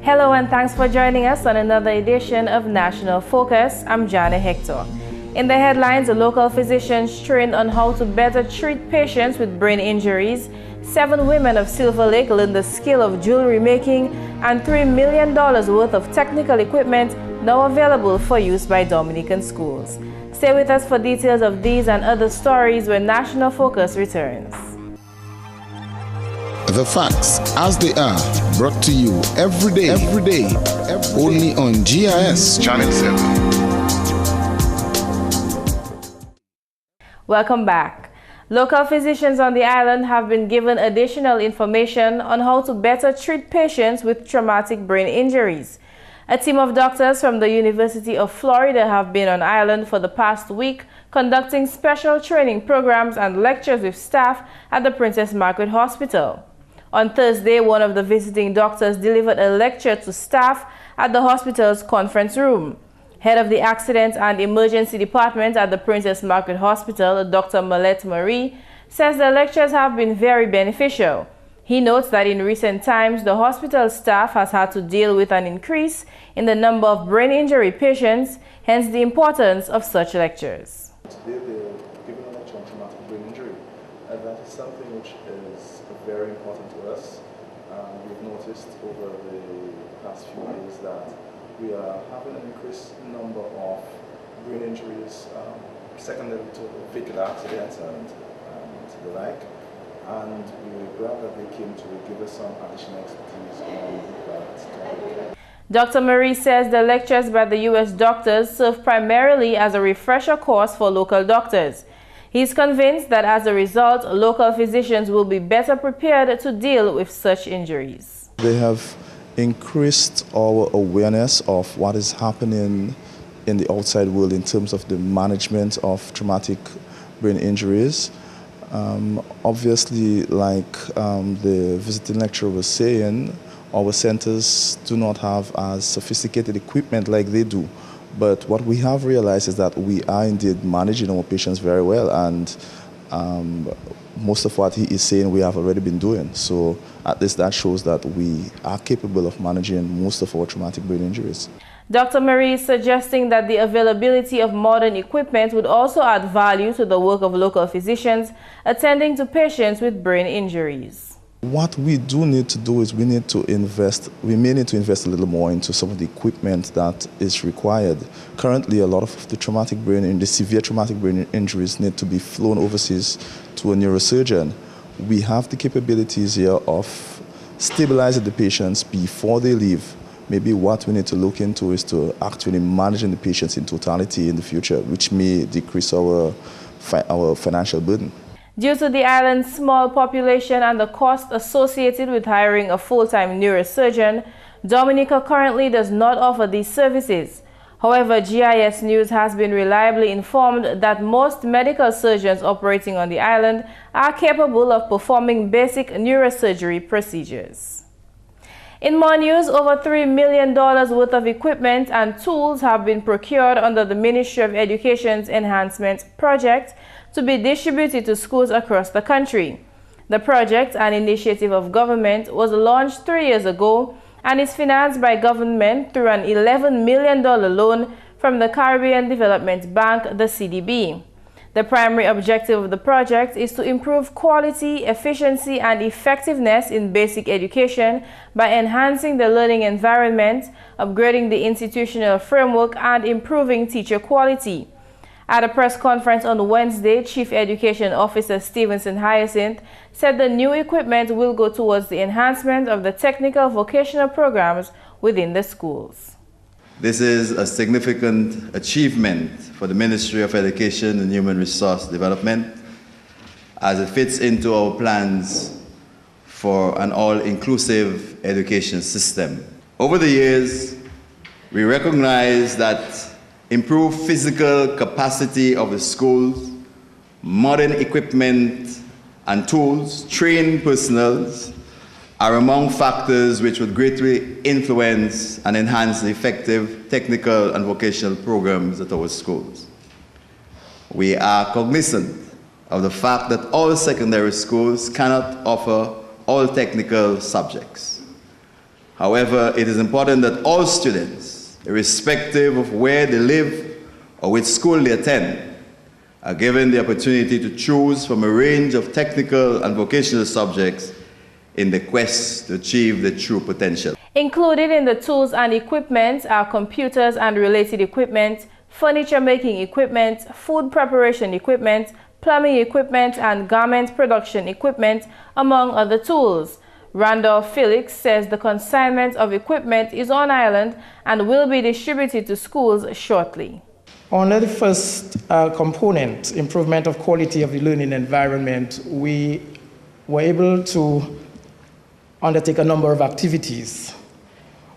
Hello and thanks for joining us on another edition of National Focus. I'm Jarna Hector. In the headlines, local physicians trained on how to better treat patients with brain injuries. 7 women of Silver Lake learned the skill of jewelry making, and $3 million worth of technical equipment now available for use by Dominican schools. Stay with us for details of these and other stories when National Focus returns. The facts as they are, brought to you every day, only on GIS Channel 7. Welcome back. Local physicians on the island have been given additional information on how to better treat patients with traumatic brain injuries. A team of doctors from the University of Florida have been on island for the past week, conducting special training programs and lectures with staff at the Princess Margaret Hospital. On Thursday, one of the visiting doctors delivered a lecture to staff at the hospital's conference room. Head of the Accident and Emergency Department at the Princess Margaret Hospital, Dr. Malette Marie, says the lectures have been very beneficial. He notes that in recent times, the hospital staff has had to deal with an increase in the number of brain injury patients, hence the importance of such lectures. Today they're giving a lecture on traumatic brain injury, and that is something which is very important to us. We've noticed over the past few years that we are having an increased number of brain injuries secondary to vehicular accidents and the like. And we were glad that they came to give us some additional expertise on that topic. Dr. Marie says the lectures by the U.S. doctors serve primarily as a refresher course for local doctors. He's convinced that as a result, local physicians will be better prepared to deal with such injuries. They have increased our awareness of what is happening in the outside world in terms of the management of traumatic brain injuries. Obviously, like the visiting lecturer was saying, our centers do not have as sophisticated equipment like they do. But what we have realized is that we are indeed managing our patients very well, and most of what he is saying we have already been doing. So at least that shows that we are capable of managing most of our traumatic brain injuries. Dr. Marie is suggesting that the availability of modern equipment would also add value to the work of local physicians attending to patients with brain injuries. What we do need to do is we may need to invest a little more into some of the equipment that is required. Currently, a lot of the severe traumatic brain injuries need to be flown overseas to a neurosurgeon. We have the capabilities here of stabilizing the patients before they leave. Maybe what we need to look into is to actually managing the patients in totality in the future, which may decrease our financial burden. Due to the island's small population and the cost associated with hiring a full-time neurosurgeon, Dominica currently does not offer these services. However, GIS News has been reliably informed that most medical surgeons operating on the island are capable of performing basic neurosurgery procedures. In more news, over $3 million worth of equipment and tools have been procured under the Ministry of Education's Enhancement project to be distributed to schools across the country. The project, an initiative of government, was launched 3 years ago and is financed by government through an $11 million loan from the Caribbean Development Bank, the CDB. The primary objective of the project is to improve quality, efficiency, and effectiveness in basic education by enhancing the learning environment, upgrading the institutional framework, and improving teacher quality. At a press conference on Wednesday, Chief Education Officer Stevenson Hyacinth said the new equipment will go towards the enhancement of the technical vocational programs within the schools. This is a significant achievement for the Ministry of Education and Human Resource Development as it fits into our plans for an all-inclusive education system. Over the years, we recognize that improved physical capacity of the schools, modern equipment and tools, trained personnel are among factors which would greatly influence and enhance the effective technical and vocational programs at our schools. We are cognizant of the fact that all secondary schools cannot offer all technical subjects. However, it is important that all students, irrespective of where they live or which school they attend, are given the opportunity to choose from a range of technical and vocational subjects in the quest to achieve their true potential. Included in the tools and equipment are computers and related equipment, furniture making equipment, food preparation equipment, plumbing equipment, and garment production equipment, among other tools. Randolph Felix says the consignment of equipment is on island and will be distributed to schools shortly. Under the first component, improvement of quality of the learning environment, we were able to undertake a number of activities.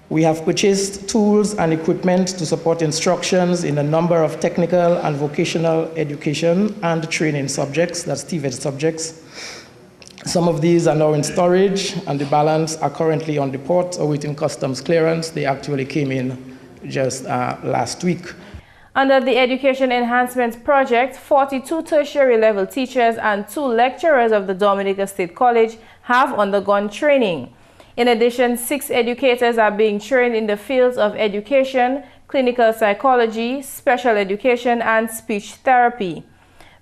We have purchased tools and equipment to support instructions in a number of technical and vocational education and training subjects, that's TVET subjects. Some of these are now in storage, and the balance are currently on the port awaiting customs clearance. They actually came in just last week. Under the Education Enhancement Project, 42 tertiary level teachers and 2 lecturers of the Dominica State College have undergone training. In addition, 6 educators are being trained in the fields of education, clinical psychology, special education, and speech therapy.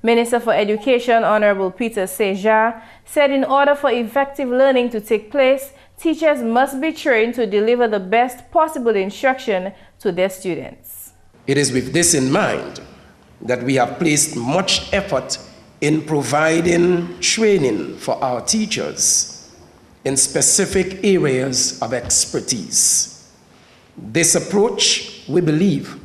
Minister for Education, Honorable Peter Seja, said in order for effective learning to take place, teachers must be trained to deliver the best possible instruction to their students. It is with this in mind that we have placed much effort in providing training for our teachers in specific areas of expertise. This approach, we believe,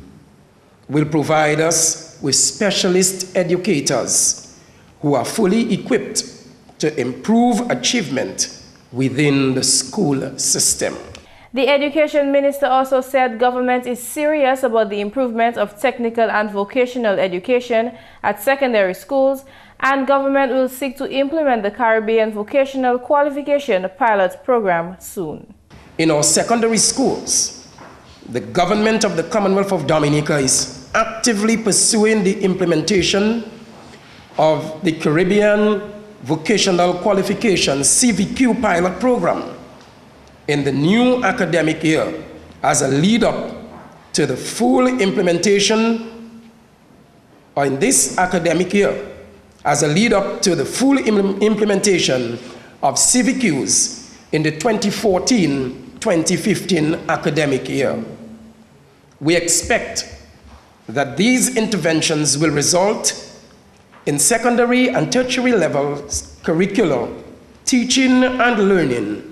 will provide us with specialist educators who are fully equipped to improve achievement within the school system. The Education Minister also said government is serious about the improvement of technical and vocational education at secondary schools, and government will seek to implement the Caribbean Vocational Qualification Pilot Program soon. In our secondary schools, the government of the Commonwealth of Dominica is actively pursuing the implementation of the Caribbean Vocational Qualification CVQ Pilot Program in the new academic year as a lead-up to the full implementation, or in this academic year, as a lead-up to the full implementation of CVQs in the 2014-2015 academic year. We expect that these interventions will result in secondary and tertiary levels curricular teaching and learning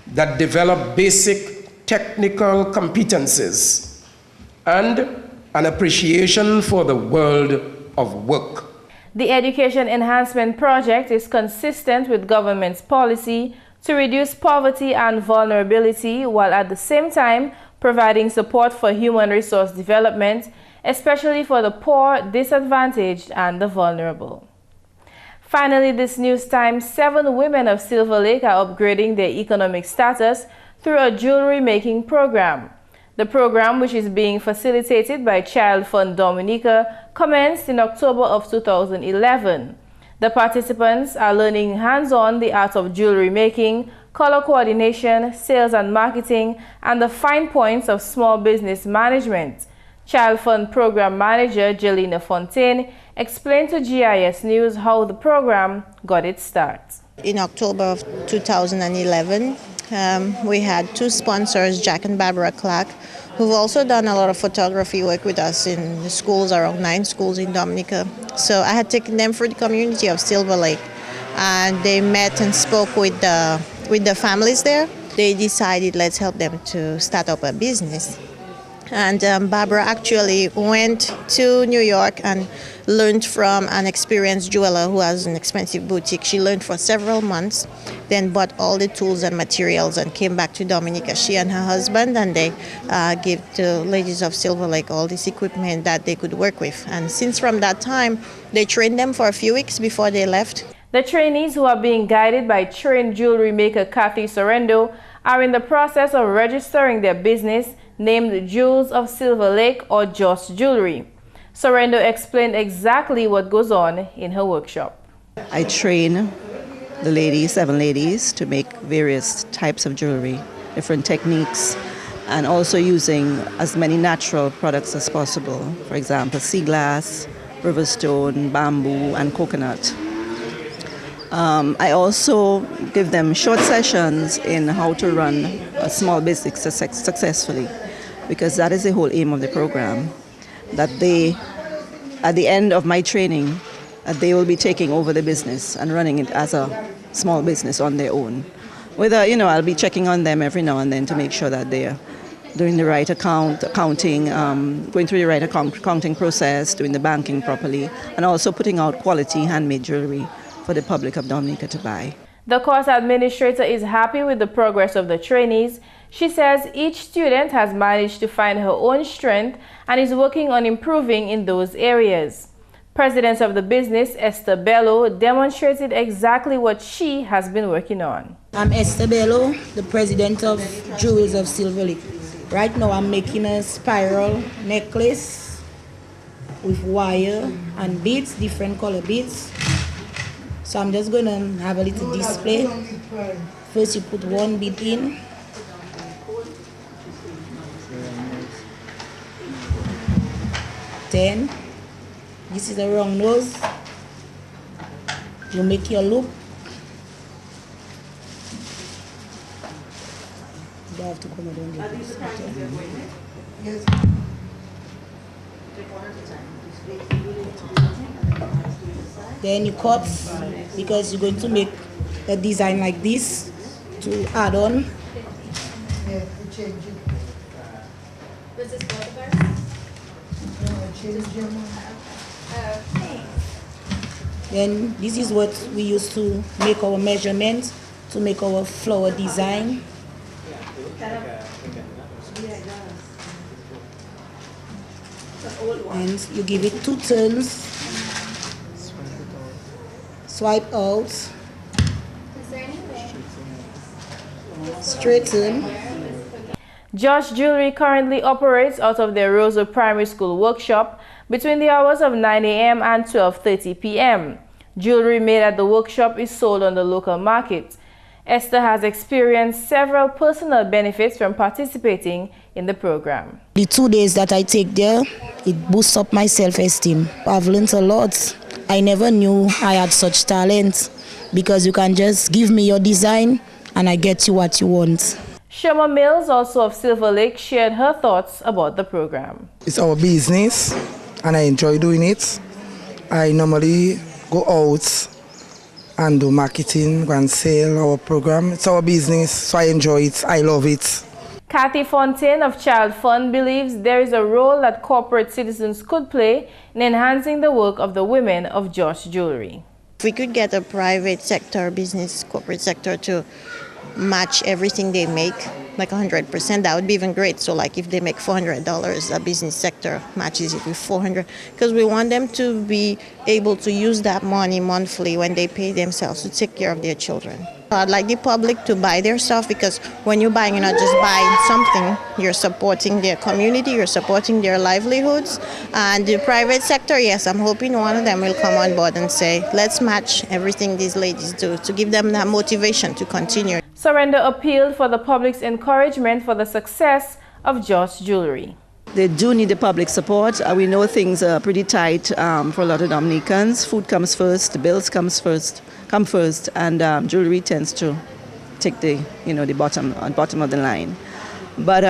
that develop basic technical competencies and an appreciation for the world of work. The Education Enhancement Project is consistent with government's policy to reduce poverty and vulnerability, while at the same time providing support for human resource development, especially for the poor, disadvantaged, and the vulnerable. Finally, this news time, 7 women of Silver Lake are upgrading their economic status through a jewelry making program. The program, which is being facilitated by Child Fund Dominica, commenced in October of 2011. The participants are learning hands-on the art of jewelry making, color coordination, sales and marketing, and the fine points of small business management. Child Fund Program Manager Jelena Fontaine explained to GIS News how the program got its start. In October of 2011, we had 2 sponsors, Jack and Barbara Clark, who've also done a lot of photography work with us in the schools, around 9 schools in Dominica. So I had taken them for the community of Silver Lake, and they met and spoke with the families there. They decided, let's help them to start up a business. And Barbara actually went to New York and learned from an experienced jeweler who has an expensive boutique. She learned for several months, then bought all the tools and materials and came back to Dominica, she and her husband, and they gave the ladies of Silver Lake all this equipment that they could work with. And since from that time, they trained them for a few weeks before they left. The trainees, who are being guided by trained jewelry maker Kathy Sorrento, are in the process of registering their business named Jewels of Silver Lake, or Joss Jewelry. Sorrento explained exactly what goes on in her workshop. I train the ladies, 7 ladies, to make various types of jewelry. different techniques, and also using as many natural products as possible. For example, sea glass, riverstone, bamboo, and coconut. I also give them short sessions in how to run a small business successfully, because that is the whole aim of the program, that they, at the end of my training, they will be taking over the business and running it as a small business on their own. I'll be checking on them every now and then to make sure that they're doing the right accounting, going through the right accounting process, doing the banking properly, and also putting out quality handmade jewelry for the public of Dominica to buy. The course administrator is happy with the progress of the trainees. She says each student has managed to find her own strength and is working on improving in those areas. President of the business, Esther Bello, demonstrated exactly what she has been working on. I'm Esther Bello, the president of Jewels of Silver Lake. Right now I'm making a spiral necklace with wire and beads, different color beads. So I'm just going to have a little display. First you put one bead in. Then, this is a round nose. You make your loop. You don't have to come down like this. Yes. Then you cut, because you're going to make a design like this to add on. Then this is what we use to make our measurements, to make our flower design. And you give it 2 turns. Swipe out. Straighten. Josh Jewelry currently operates out of their Roseau Primary School workshop between the hours of 9 a.m. and 12:30 p.m. Jewelry made at the workshop is sold on the local market. Esther has experienced several personal benefits from participating in the program. The 2 days that I take there, it boosts up my self-esteem. I've learned a lot. I never knew I had such talent, because you can just give me your design and I get you what you want. Shoma Mills, also of Silver Lake, shared her thoughts about the program. It's our business and I enjoy doing it. I normally go out and do marketing and sell our program. It's our business, so I enjoy it. I love it. Kathy Fontaine of Child Fund believes there is a role that corporate citizens could play in enhancing the work of the women of Josh Jewelry. If we could get a private sector, business, corporate sector to match everything they make, like 100%, that would be even great. So like if they make $400, a business sector matches it with $400, because we want them to be able to use that money monthly when they pay themselves to take care of their children. I'd like the public to buy their stuff, because when you're buying, you're not just buying something, you're supporting their community, you're supporting their livelihoods. And the private sector, yes, I'm hoping one of them will come on board and say, let's match everything these ladies do, to give them that motivation to continue. Surrender appealed for the public's encouragement for the success of Josh Jewelry. They do need the public support. We know things are pretty tight for a lot of Dominicans. Food comes first, the bills come first, and jewelry tends to take the bottom of the line. But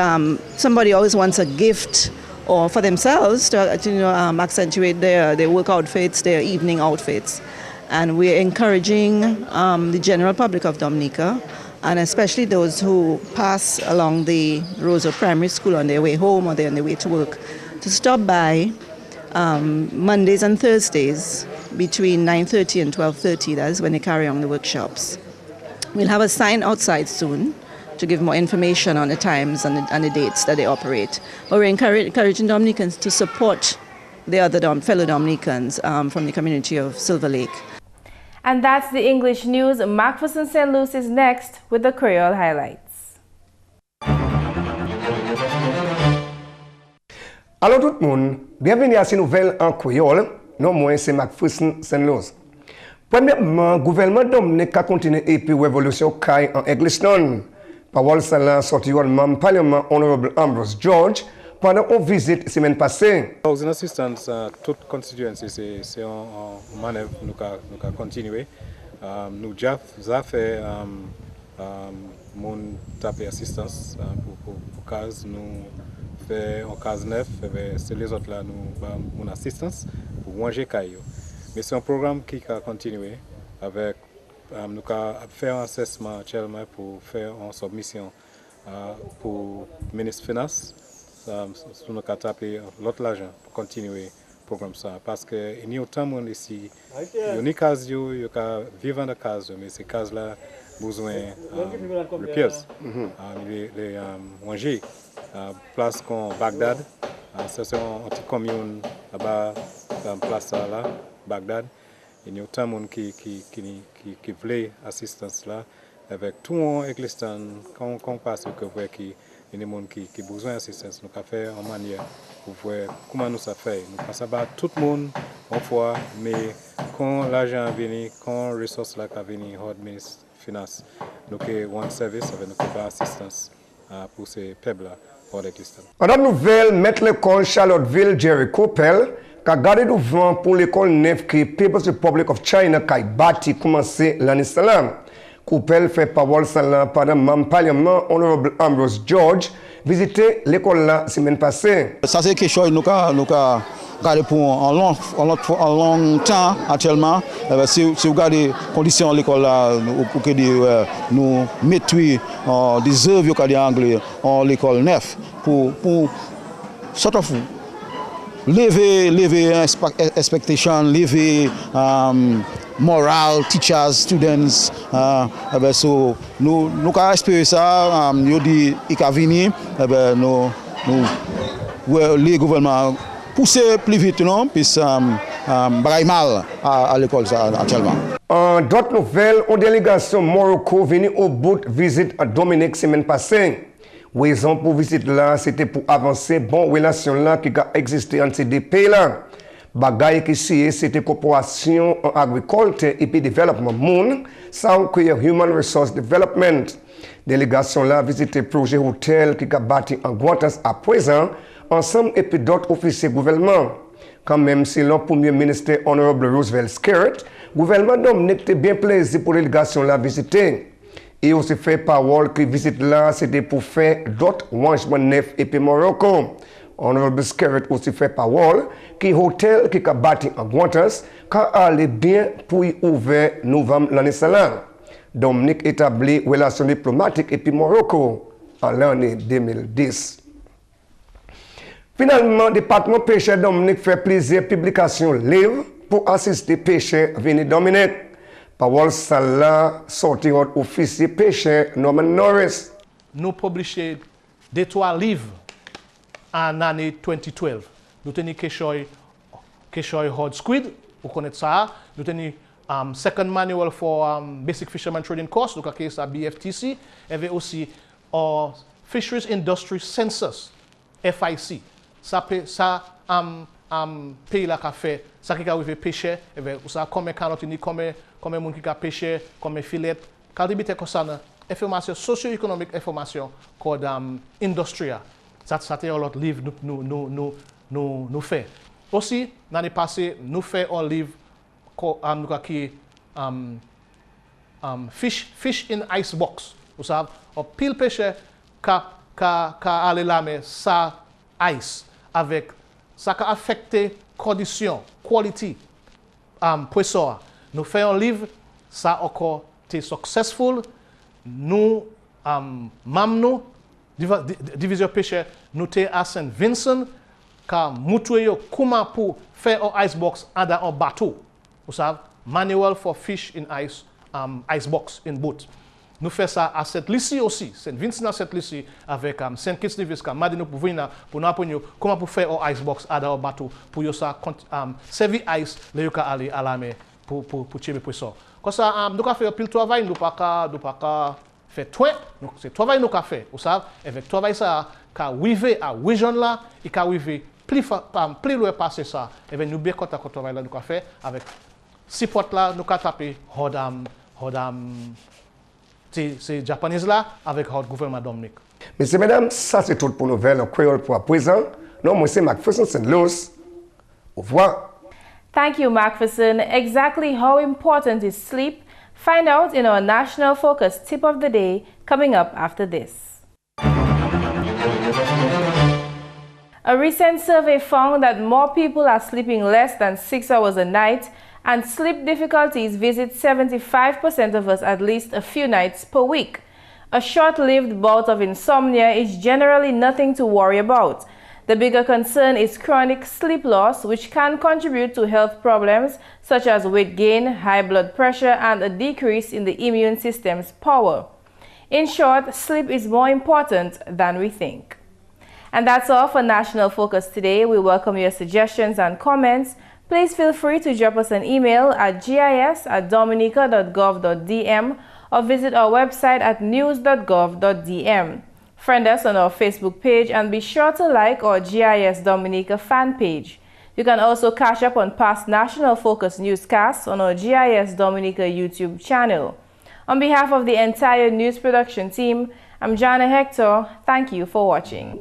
somebody always wants a gift or for themselves to accentuate their work outfits, their evening outfits. And we're encouraging the general public of Dominica, and especially those who pass along the Roseau Primary School on their way home or they're on their way to work, to stop by Mondays and Thursdays between 9:30 and 12:30. That is when they carry on the workshops. We'll have a sign outside soon to give more information on the times and the dates that they operate. But we're encouraging Dominicans to support the other fellow Dominicans from the community of Silver Lake. And that's the English news. McPherson St. Luce is next with the Creole highlights. Allô tout le monde, bienvenue à ces nouvelles en créole. Non, moi c'est McPherson St. Luce. Premièrement, le gouvernement Dominica continue et puis révolution caille en Eggleston. Parole ça sorti au Parlement Honorable Ambrose George pendant une visite semaine passée. Housing assistance, toute constituency, c'est une manœuvre nous avons continué. Nous avons fait mon taper assistance pour case, nous faisons en case 9, c'est les autres là, nous avons mon assistance pour manger caillou. Mais c'est un programme qui a continué avec, nous avons fait un assessment actuellement pour faire une submission pour le ministre des Finances. Nous avons tapé l'autre l'argent pour continuer le programme ça. Parce qu'il y a autant de monde ici, il y a une case, il y a vivre dans la case, mais ces cases-là besoin de pièces. Les manger, place comme Bagdad, c'est une petite commune là-bas, place là, Bagdad. Il y a autant de monde qui voulait assistance là, avec tout le monde existant, quand on passe que vous qui il y a des gens qui ont besoin d'assistance. Nous avons fait en manière pour voir comment nous ça fait. Nous passons par tout le monde en fois, mais quand l'argent vient, quand les ressources là viennent, le ministre des Finances, nous avons un service avec nous assistance pour ces peuples-là pour l'existence. En autre nouvelle, maître l'école Charlottesville Jerry Coppel qui a gardé devant pour l'école neuf qui People's Republic of China qui a bâti commencé l'année salam. Coppel fait parole pendant le Parlement Honorable Ambrose George visiter l'école la semaine passée. Ça c'est quelque chose que nous avons gardé pour un long temps actuellement. Si vous regardez les conditions de l'école là, nous mettons des œuvres en anglais en l'école neuf pour sort of lever expectation, lever moral, teachers, students. So nous avons espéré ça. Nous dit qu'il va venir. Les gouvernements pousser plus vite, non? Puis bagaille mal à l'école actuellement. En d'autres nouvelles, une délégation Morocco venue au bout de visite à Dominique semaine passée. Raison pour visite là, c'était pour avancer bon relation là qui a existé entre ces deux pays là. Bagaille qui c'était coopération en agriculture et puis développement monde, sans que Human Resource Development. Délégation là visité projet hôtel qui a bâti en Guantas à présent, ensemble et puis d'autres officiers gouvernement. Quand même si le premier ministre Honorable Roosevelt Skerritt, gouvernement Dominique était bien plaisir pour délégation là visiter. Et aussi fait parole que visite là, c'était pour faire d'autres rangements neufs et puis Morocco. Honorable Skerritt aussi fait parole que l'hôtel qui a bâti en Guantas a allé bien pour y ouvrir novembre l'année salam. Dominique établit relations diplomatiques et puis Morocco en l'année 2010. Finalement, le département pêcheur Dominique fait plusieurs publications livres pour assister pêcheurs venus Dominique. Parole Salah sorti au officier pêcheur Norman Norris. Nous publions des 3 livres en l'année 2012. Nous avons question hard squid, vous connaissez ça. Nous avons second manual for basic fisherman trading course, donc c'est à BFTC. Et aussi Fisheries Industry Census, FIC. Ça pays là qui fait ça qui a arrivé pêcher, et ça comme canotini, comme monde qui a pêché, comme filet. Quand il comme ça, information socio-économique, information code industria. Ça c'est un autre livre nous fait. Aussi l'année passée nous fait un livre qui fish in ice box. Vous savez, un pile pêcheur qui allé là mais ça ice avec ça qui a affecté conditions, qualité, poisson. Nous faisons un livre, ça encore été successful. Nous, nous, division pêcheur, nous sommes à Saint Vincent, car nous comment pour faire un icebox dans un bateau. Vous savez, manual for fish in ice, icebox in boat. Nous faisons ça à cette lycée aussi, Saint Vincent à cette lycée, avec Saint Kitts Nevis, Madino pour venir pour nous apprendre comment pour faire un icebox dans un bateau, pour ça servir ice, les cas aller à la mer pour tirer poisson. Comme ça, nous avons fait un pile travail, nous pas faire tout, c'est travail nous avons fait, vous savez, avec travail ça, quand arriver à region là, et quand arriver plus loin passer ça, et bien nous bien content que travail là nous avons fait avec 6 portes là, nous avons tapé c'est japonais là avec le gouvernement Dominique. Messieurs, mesdames, ça c'est tout pour nouvelles en créole pour à présent. Non, moi c'est McPherson St. Luce. Au revoir. Thank you, McPherson. Exactly how important is sleep? Find out in our National Focus Tip of the Day coming up after this. A recent survey found that more people are sleeping less than 6 hours a night, and sleep difficulties visit 75% of us at least a few nights per week. A short-lived bout of insomnia is generally nothing to worry about. The bigger concern is chronic sleep loss, which can contribute to health problems such as weight gain, high blood pressure, and a decrease in the immune system's power. In short, sleep is more important than we think. And that's all for National Focus today. We welcome your suggestions and comments. Please feel free to drop us an email at gis@dominica.gov.dm or visit our website at news.gov.dm. Friend us on our Facebook page and be sure to like our GIS Dominica fan page. You can also catch up on past National Focus newscasts on our GIS Dominica YouTube channel. On behalf of the entire news production team, I'm Jarna Hector. Thank you for watching.